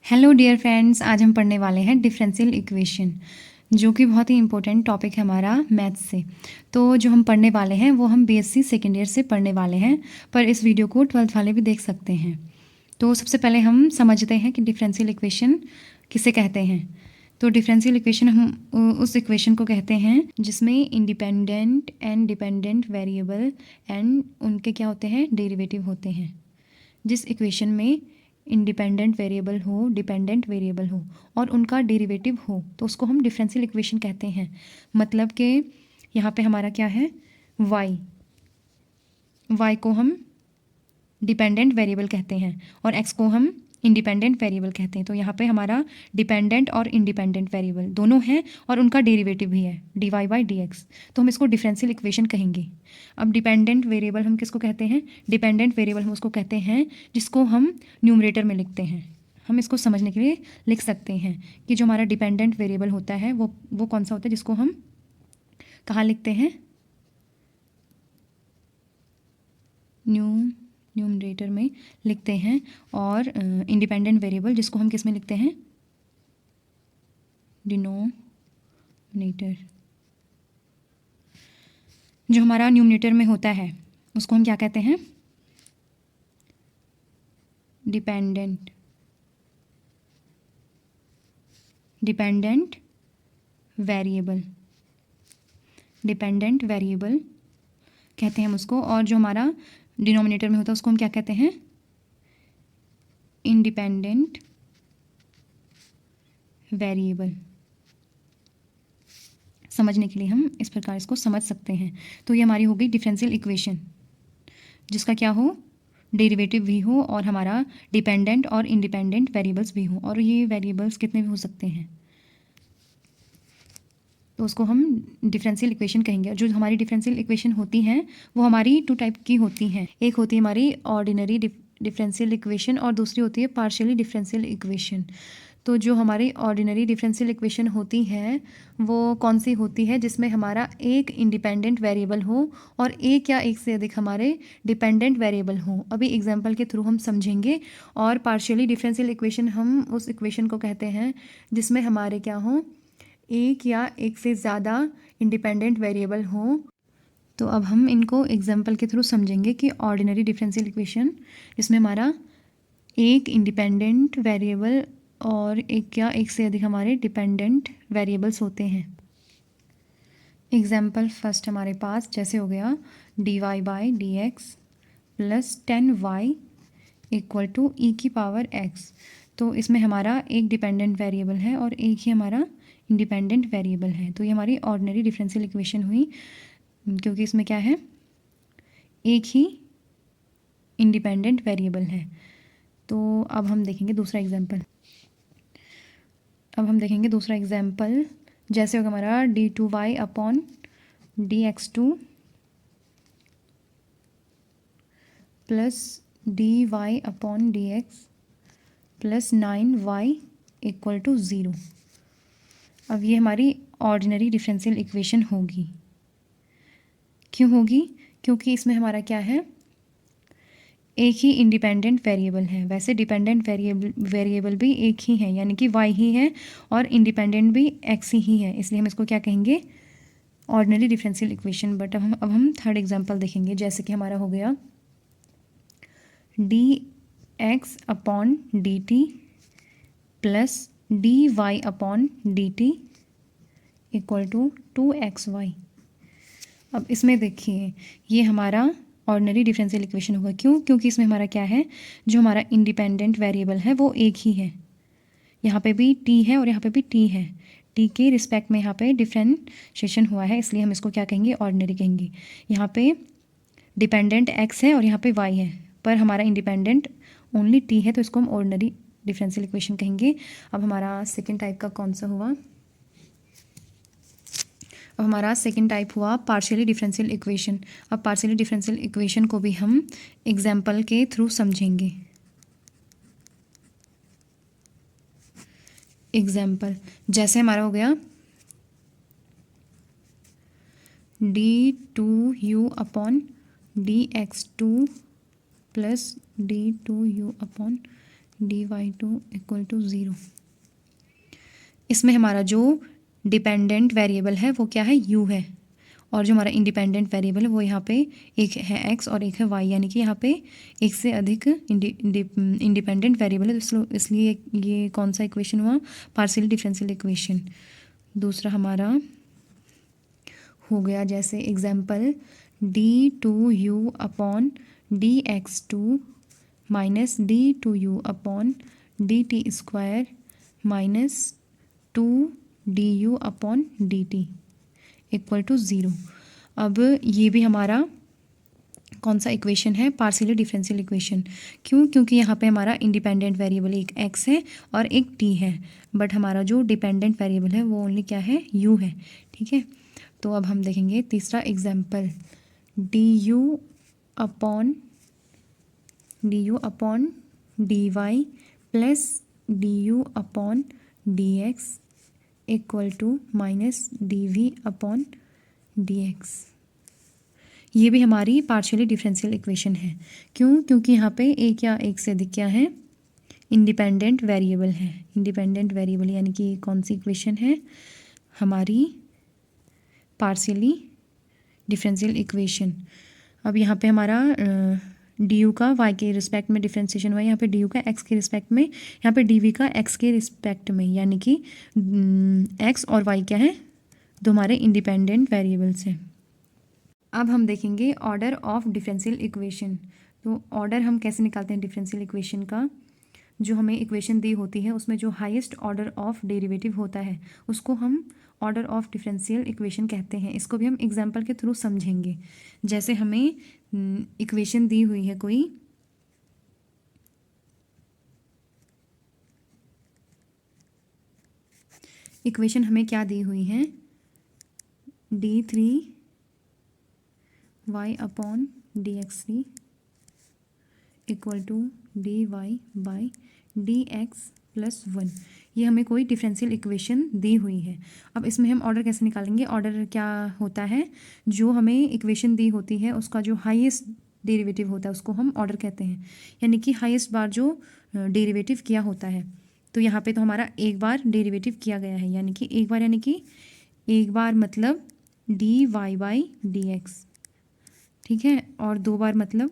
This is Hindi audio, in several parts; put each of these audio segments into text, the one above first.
हेलो डियर फ्रेंड्स, आज हम पढ़ने वाले हैं डिफरेंशियल इक्वेशन, जो कि बहुत ही इंपॉर्टेंट टॉपिक है हमारा मैथ्स से। तो जो हम पढ़ने वाले हैं वो हम बीएससी सेकेंड ईयर से पढ़ने वाले हैं, पर इस वीडियो को 12th वाले भी देख सकते हैं। तो सबसे पहले हम समझते हैं कि डिफरेंशियल इक्वेशन किसे कहते हैं। तो डिफरेंशियल इक्वेशन हम उस इक्वेशन को कहते हैं जिसमें independent and dependent variable and उनके क्या होते हैं, डेरिवेटिव होते हैं। जिस इक्वेशन में इंडिपेंडेंट वेरिएबल हो, डिपेंडेंट वेरिएबल हो और उनका डेरिवेटिव हो, तो उसको हम डिफरेंशियल इक्वेशन कहते हैं। मतलब कि यहाँ पे हमारा क्या है, y को हम डिपेंडेंट वेरिएबल कहते हैं और x को हम इंडिपेंडेंट वेरिएबल कहते हैं। तो यहाँ पे हमारा डिपेंडेंट और इंडिपेंडेंट वेरिएबल दोनों हैं और उनका डेरिवेटिव भी है dy/dx। तो हम इसको डिफरेंशियल इक्वेशन कहेंगे। अब डिपेंडेंट वेरिएबल हम किसको कहते हैं, डिपेंडेंट वेरिएबल हम उसको कहते हैं जिसको हम न्यूमरेटर में लिखते हैं। हम इसको समझने के लिए लिख सकते हैं कि जो हमारा डिपेंडेंट वेरिएबल होता है वो कौन सा होता है, जिसको हम कहाँ लिखते हैं, न्यूमरेटर में लिखते हैं। और इंडिपेंडेंट वेरिएबल जिसको हम किस में लिखते हैं, डिनोमिनेटर। जो हमारा न्यूमरेटर में होता है उसको हम क्या कहते हैं, डिपेंडेंट वेरिएबल, डिपेंडेंट वेरिएबल कहते हैं हम उसको। और जो हमारा डिनोमिनेटर में होता है उसको हम क्या कहते हैं, इंडिपेंडेंट वेरिएबल। समझने के लिए हम इस प्रकार इसको समझ सकते हैं। तो ये हमारी हो गई डिफरेंशियल इक्वेशन, जिसका क्या हो, डेरिवेटिव भी हो और हमारा डिपेंडेंट और इंडिपेंडेंट वेरिएबल्स भी हो। और ये वेरिएबल्स कितने भी हो सकते हैं, तो उसको हम डिफरेंशियल इक्वेशन कहेंगे। और जो हमारी डिफरेंशियल इक्वेशन होती हैं वो हमारी 2 टाइप की होती हैं। एक होती है हमारी ऑर्डिनरी डिफरेंशियल इक्वेशन और दूसरी होती है पार्शियली डिफरेंशियल इक्वेशन। तो जो हमारी ऑर्डिनरी डिफरेंशियल इक्वेशन होती है वो कौन सी होती है, जिसमें हमारा एक इंडिपेंडेंट वेरिएबल हो और एक या एक से अधिक हमारे डिपेंडेंट वेरिएबल हो। अभी एग्जांपल के थ्रू हम समझेंगे। और पार्शियली डिफरेंशियल इक्वेशन हम उस इक्वेशन को कहते हैं जिसमें हमारे क्या हो, एक या एक से ज़्यादा इंडिपेंडेंट वेरिएबल हो। तो अब हम इनको एग्जांपल के थ्रू समझेंगे कि ऑर्डिनरी डिफरेंशियल इक्वेशन जिसमें हमारा एक इंडिपेंडेंट वेरिएबल और एक या एक से अधिक हमारे डिपेंडेंट वेरिएबल्स होते हैं। एग्जाम्पल फर्स्ट हमारे पास जैसे हो गया dy/dx plus 10y equal to e⁻x। तो इसमें हमारा एक डिपेंडेंट वेरिएबल है और एक ही हमारा इंडिपेंडेंट वेरिएबल है। तो ये हमारी ऑर्डिनरी डिफरेंशियल इक्वेशन हुई, क्योंकि इसमें क्या है, एक ही इंडिपेंडेंट वेरिएबल है। तो अब हम देखेंगे दूसरा एग्जाम्पल। जैसे होगा हमारा d2y/dx2 plus dy/dx plus 9y equal to 0। अब ये हमारी ऑर्डिनरी डिफरेंशियल इक्वेशन होगी। क्यों होगी, क्योंकि इसमें हमारा क्या है, एक ही इंडिपेंडेंट वेरिएबल है। वैसे डिपेंडेंट वेरिएबल भी एक ही है, यानी कि y ही है, और इंडिपेंडेंट भी x ही है, इसलिए हम इसको क्या कहेंगे, ऑर्डिनरी डिफरेंशियल इक्वेशन। बट अब हम थर्ड एग्जांपल देखेंगे। जैसे कि हमारा हो गया dx/dt plus dy/dt equal to 2xy। अब इसमें देखिए ये हमारा ऑर्डिनरी डिफरेंशियल इक्वेशन होगा। क्यों, क्योंकि इसमें हमारा क्या है, जो हमारा इंडिपेंडेंट वेरिएबल है वो एक ही है। यहाँ पे भी t है और यहाँ पे भी t है। t के रिस्पेक्ट में यहाँ पे डिफरेंशिएशन हुआ है, इसलिए हम इसको क्या कहेंगे, ऑर्डिनरी कहेंगे। यहाँ पे डिपेंडेंट x है और यहाँ पे y है, पर हमारा इंडिपेंडेंट ओनली t है, तो इसको हम ऑर्डिनरी डिफरेंशियल इक्वेशन कहेंगे। अब हमारा सेकेंड टाइप का कौन सा हुआ, अब हमारा सेकेंड टाइप हुआ पार्शियली डिफरेंशियल इक्वेशन। अब पार्शियली डिफरेंशियल इक्वेशन को भी हम एग्जाम्पल के थ्रू समझेंगे। एग्जाम्पल जैसे हमारा हो गया d2u/dx2 plus d2u/dx dy2 equal to 0। इसमें हमारा जो डिपेंडेंट वेरिएबल है वो क्या है, u है, और जो हमारा इंडिपेंडेंट वेरिएबल है वो यहाँ पे एक है x और एक है y, यानी कि यहाँ पे एक से अधिक इंडिपेंडेंट वेरिएबल है, तो इसलिए ये कौन सा इक्वेशन हुआ, पार्शियली डिफरेंशियल इक्वेशन। दूसरा हमारा हो गया जैसे example d2u upon dx2 minus d2u upon dt square minus 2du upon dt equal to 0। अब ये भी हमारा कौन सा इक्वेशन है, पार्शियली डिफरेंशियल इक्वेशन। क्यों, क्योंकि यहाँ पे हमारा इंडिपेंडेंट वेरिएबल एक x है और एक t है, बट हमारा जो डिपेंडेंट वेरिएबल है वो ओनली क्या है, u है। ठीक है, तो अब हम देखेंगे तीसरा example du upon dy plus du upon dx equal to minus dv upon dx। ये भी हमारी पार्शियली डिफरेंशियल इक्वेशन है। क्यों, क्योंकि यहाँ पे एक या एक से अधिक क्या है, इंडिपेंडेंट वेरिएबल है। इंडिपेंडेंट वेरिएबल यानी कि कौन सी इक्वेशन है, हमारी पार्शियली डिफरेंशियल इक्वेशन। अब यहाँ पे हमारा डी का y के रिस्पेक्ट में डिफ्रेंसिएशन हुआ है, यहाँ पे डी का x के रिस्पेक्ट में, यहाँ पे डी का x के रिस्पेक्ट में, यानी कि x और y क्या है, दो हमारे इंडिपेंडेंट वेरिएबल्स हैं। अब हम देखेंगे ऑर्डर ऑफ डिफरेंशियल इक्वेशन। तो ऑर्डर हम कैसे निकालते हैं डिफरेंशियल इक्वेशन का, जो हमें इक्वेशन दी होती है उसमें जो हाईएस्ट ऑर्डर ऑफ डेरिवेटिव होता है उसको हम ऑर्डर ऑफ डिफरेंशियल इक्वेशन कहते हैं। इसको भी हम एग्जांपल के थ्रू समझेंगे। जैसे हमें इक्वेशन दी हुई है कोई, इक्वेशन हमें क्या दी हुई है, d3y upon dx3 equal to dy by dx plus 1। ये हमें कोई डिफरेंशियल इक्वेशन दी हुई है। अब इसमें हम ऑर्डर कैसे निकालेंगे, ऑर्डर क्या होता है, जो हमें इक्वेशन दी होती है उसका जो हाईएस्ट डेरिवेटिव होता है उसको हम ऑर्डर कहते हैं, यानी कि हाईएस्ट बार जो डेरिवेटिव किया होता है। तो यहाँ पे तो हमारा एक बार डेरिवेटिव किया गया है, यानी कि एक बार मतलब dy बाई dx, ठीक है, और दो बार मतलब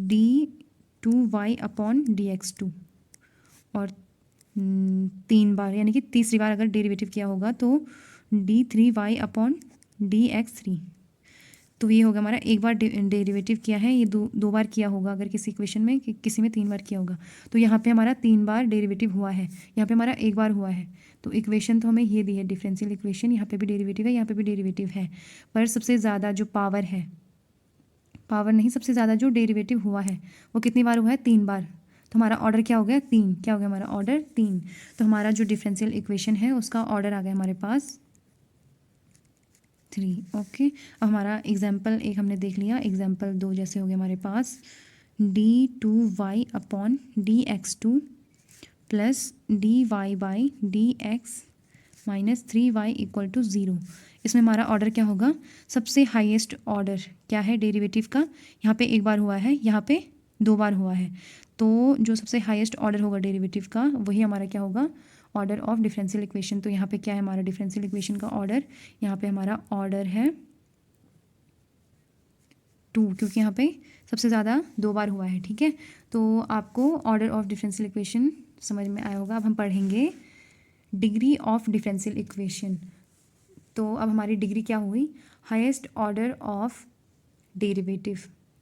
d2y अपॉन dx2, और तीन बार यानी कि तीसरी बार अगर डेरिवेटिव किया होगा तो d3y अपॉन dx3। तो ये होगा हमारा एक बार डेरिवेटिव किया है, ये दो बार किया होगा अगर किसी इक्वेशन में, किसी में तीन बार किया होगा। तो यहाँ पे हमारा तीन बार डेरिवेटिव हुआ है, यहाँ पे हमारा एक बार हुआ है। तो इक्वेशन तो हमें ये दी है डिफरेंशियल इक्वेशन, यहाँ पे भी डेरिवेटिव है, यहाँ पे भी डेरिवेटिव है, पर सबसे ज़्यादा जो पावर है, पावर नहीं, सबसे ज़्यादा जो डेरिवेटिव हुआ है वो कितनी बार हुआ है, तीन बार। तो हमारा ऑर्डर क्या हो गया, तीन। क्या हो गया हमारा ऑर्डर, तीन। तो हमारा जो डिफरेंशियल इक्वेशन है उसका ऑर्डर आ गया हमारे पास 3। ओके, अब हमारा एग्जाम्पल एक हमने देख लिया, एग्जाम्पल 2 जैसे हो गया हमारे पास d2y upon dx2 plus dy by dx minus 3y equal to 0। इसमें हमारा ऑर्डर क्या होगा, सबसे हाईएस्ट ऑर्डर क्या है डेरिवेटिव का, यहाँ पे एक बार हुआ है, यहाँ पे दो बार हुआ है। तो जो सबसे हाईएस्ट ऑर्डर होगा डेरिवेटिव का वही हमारा क्या होगा, ऑर्डर ऑफ डिफरेंशियल इक्वेशन। तो यहाँ पे क्या है हमारा डिफरेंशियल इक्वेशन का ऑर्डर, यहाँ पे हमारा ऑर्डर है 2, क्योंकि यहाँ पे सबसे ज़्यादा दो बार हुआ है। ठीक है, तो आपको ऑर्डर ऑफ डिफरेंशियल इक्वेशन समझ में आया होगा। अब हम पढ़ेंगे डिग्री ऑफ डिफरेंशियल इक्वेशन। तो अब हमारी डिग्री क्या हुई, हाईएस्ट ऑर्डर ऑफ डेरिवेटिव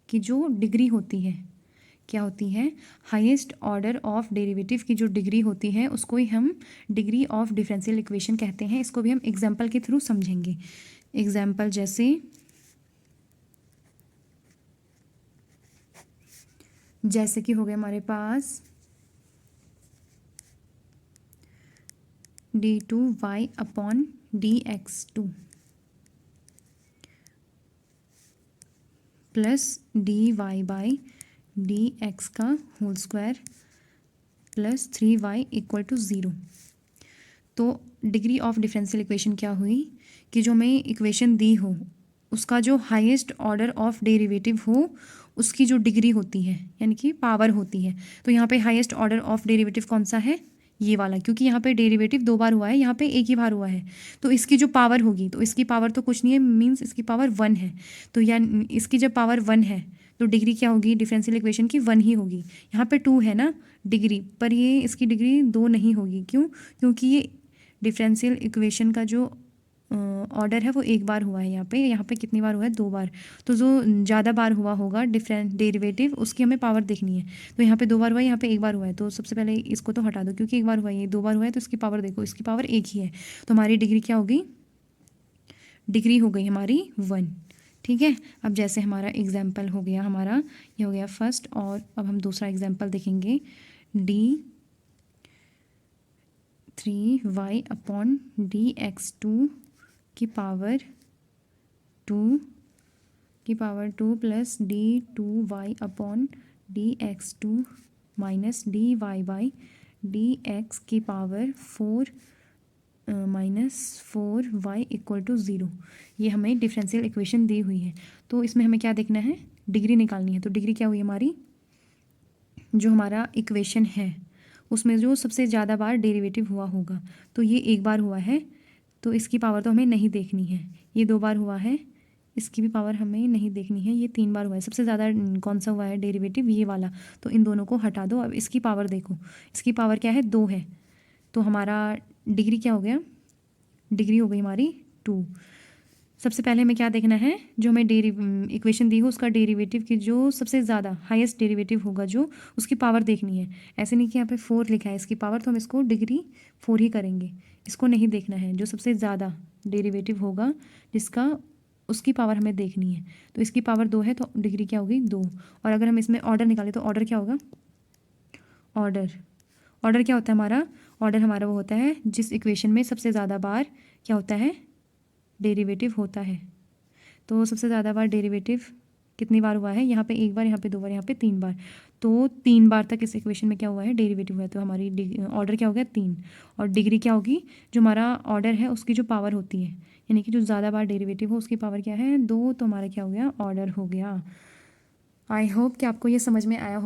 की जो डिग्री होती है, क्या होती है, हाईएस्ट ऑर्डर ऑफ डेरिवेटिव की जो डिग्री होती है उसको ही हम डिग्री ऑफ डिफरेंशियल इक्वेशन कहते हैं। इसको भी हम एग्जाम्पल के थ्रू समझेंगे। एग्जाम्पल जैसे कि हो गया हमारे पास d2y upon dx2 plus dy by dx का whole square plus 3y equal to 0। तो डिग्री ऑफ डिफरेंशियल इक्वेशन क्या हुई कि जो हमें इक्वेशन दी हो उसका जो हाईएस्ट ऑर्डर ऑफ डेरिवेटिव हो उसकी जो डिग्री होती है यानी कि पावर होती है। तो यहाँ पे हाईएस्ट ऑर्डर ऑफ डेरिवेटिव कौन सा है, ये वाला, क्योंकि यहाँ पे डेरिवेटिव 2 बार हुआ है, यहाँ पे एक ही बार हुआ है। तो इसकी जो पावर होगी, तो इसकी पावर तो कुछ नहीं है, मीन्स इसकी पावर 1 है। तो या इसकी जब पावर 1 है तो डिग्री क्या होगी डिफरेंशियल इक्वेशन की, 1 ही होगी। यहाँ पे 2 है ना डिग्री, पर ये इसकी डिग्री 2 नहीं होगी। क्यों? क्योंकि ये डिफरेंशियल इक्वेशन का जो ऑर्डर है वो एक बार हुआ है। यहाँ पे कितनी बार हुआ है, 2 बार। तो जो ज़्यादा बार हुआ होगा डिफरेंट डेरिवेटिव, उसकी हमें पावर देखनी है। तो यहाँ पे 2 बार हुआ है, यहाँ पे एक बार हुआ है। तो सबसे पहले इसको तो हटा दो, क्योंकि एक बार हुआ है, ये 2 बार हुआ है, तो इसकी पावर देखो, इसकी पावर 1 ही है। तो हमारी डिग्री क्या होगी, डिग्री हो गई हमारी 1। ठीक है, अब जैसे हमारा एग्जाम्पल हो गया, हमारा ये हो गया फर्स्ट, और अब हम दूसरा एग्जाम्पल देखेंगे। d3y/dx2 की power 2 plus d2y/dx2 minus dy/dx की power 4 minus 4y equal to 0। ये हमें डिफरेंशियल इक्वेशन दी हुई है। तो इसमें हमें क्या देखना है, डिग्री निकालनी है। तो डिग्री क्या हुई हमारी, जो हमारा इक्वेशन है उसमें जो सबसे ज़्यादा बार डेरिवेटिव हुआ होगा, तो ये एक बार हुआ है, तो इसकी पावर तो हमें नहीं देखनी है। ये 2 बार हुआ है, इसकी भी पावर हमें नहीं देखनी है। ये 3 बार हुआ है। सबसे ज़्यादा कौन सा हुआ है डेरिवेटिव, ये वाला। तो इन दोनों को हटा दो। अब इसकी पावर देखो, इसकी पावर क्या है, 2 है। तो हमारा डिग्री क्या हो गया, डिग्री हो गई हमारी 2। सबसे पहले हमें क्या देखना है, जो हमें इक्वेशन दी हो उसका डेरिवेटिव की जो सबसे ज़्यादा हाईएस्ट डेरिवेटिव होगा, जो उसकी पावर देखनी है। ऐसे नहीं कि यहाँ पे 4 लिखा है इसकी पावर, तो हम इसको डिग्री 4 ही करेंगे। इसको नहीं देखना है, जो सबसे ज़्यादा डेरिवेटिव होगा जिसका, उसकी पावर हमें देखनी है। तो इसकी पावर 2 है, तो डिग्री क्या होगी 2। और अगर हम इसमें ऑर्डर निकालें तो ऑर्डर क्या होगा, ऑर्डर क्या होता है हमारा, ऑर्डर हमारा वो होता है जिस इक्वेशन में सबसे ज़्यादा बार क्या होता है, डेरिवेटिव होता है। तो सबसे ज़्यादा बार डेरिवेटिव कितनी बार हुआ है, यहाँ पे 1 बार, यहाँ पे 2 बार, यहाँ पे 3 बार। तो 3 बार तक इस इक्वेशन में क्या हुआ है, डेरिवेटिव हुआ है। तो हमारी ऑर्डर क्या हो गया 3। और डिग्री क्या होगी, जो हमारा ऑर्डर है उसकी जो पावर होती है, यानी कि जो ज़्यादा बार डेरिवेटिव हो उसकी पावर क्या है 2। तो हमारा क्या हो गया, ऑर्डर हो गया। आई होप कि आपको ये समझ में आया हो।